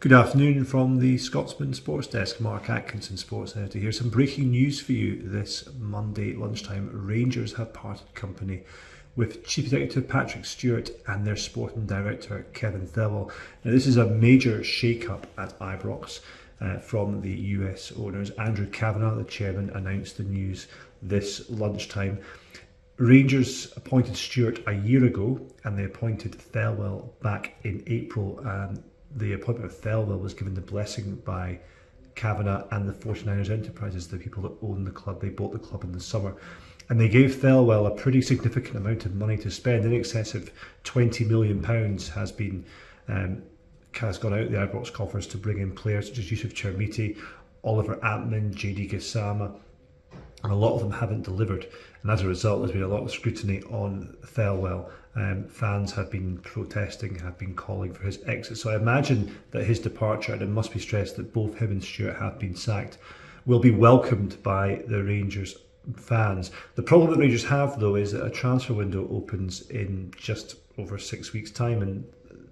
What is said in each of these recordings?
Good afternoon from the Scotsman Sports Desk. Mark Atkinson, sports editor here. Some breaking news for you this Monday lunchtime. Rangers have parted company with Chief Executive Patrick Stewart and their sporting director Kevin Thelwell. Now, this is a major shake-up at Ibrox from the US owners. Andrew Kavanagh, the chairman, announced the news this lunchtime. Rangers appointed Stewart a year ago and they appointed Thelwell back in April. The appointment of Thelwell was given the blessing by Kavanagh and the 49ers Enterprises, the people that own the club. They bought the club in the summer. And they gave Thelwell a pretty significant amount of money to spend. In excess of £20 million has gone out of the Ibrox coffers to bring in players such as Yusuf Chermiti, Oliver Ampman, JD Gassama, and a lot of them haven't delivered. And as a result, there's been a lot of scrutiny on Thelwell. Fans have been protesting, have been calling for his exit. So I imagine that his departure, and it must be stressed that both him and Stewart have been sacked, will be welcomed by the Rangers fans. The problem that Rangers have, though, is that a transfer window opens in just over 6 weeks' time, and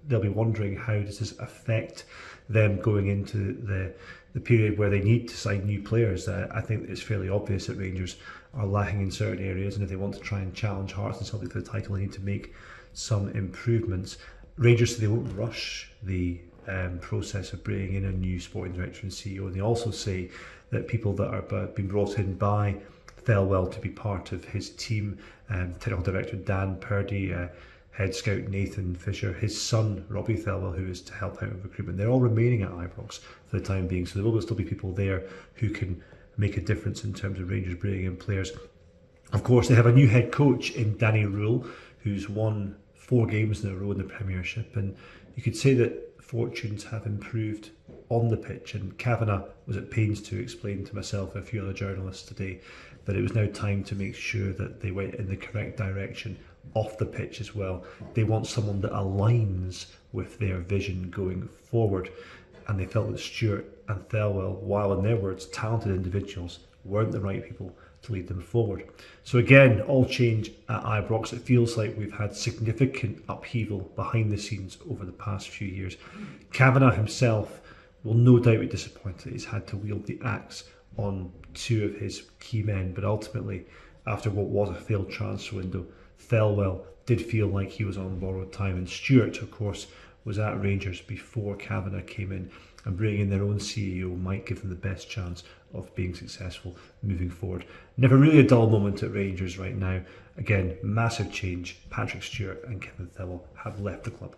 they'll be wondering how does this affect them going into the period where they need to sign new players. I think it's fairly obvious that Rangers are lacking in certain areas, and if they want to try and challenge Hearts and Celtic for the title, they need to make some improvements. Rangers say they won't rush the process of bringing in a new sporting director and CEO, and they also say that people that are being brought in by Thelwell to be part of his team, technical director Dan Purdy, head scout Nathan Fisher, his son Robbie Thelwell, who is to help out with recruitment, they're all remaining at Ibrox for the time being. So there will still be people there who can make a difference in terms of Rangers bringing in players. Of course, they have a new head coach in Danny Rule, who's won 4 games in a row in the Premiership, and you could say that fortunes have improved on the pitch. And Kavanagh was at pains to explain to myself and a few other journalists today that it was now time to make sure that they went in the correct direction off the pitch as well. They want someone that aligns with their vision going forward, and they felt that Stewart and Thelwell, while in their words talented individuals, weren't the right people to lead them forward. So again, all change at Ibrox. It feels like we've had significant upheaval behind the scenes over the past few years. Kavanagh himself will no doubt be disappointed he's had to wield the axe on 2 of his key men, but ultimately, after what was a failed transfer window, Thelwell did feel like he was on borrowed time, and Stewart, of course, was at Rangers before Kavanagh came in, and bringing in their own CEO might give them the best chance of being successful moving forward. Never really a dull moment at Rangers right now. Again, massive change. Patrick Stewart and Kevin Thelwell have left the club.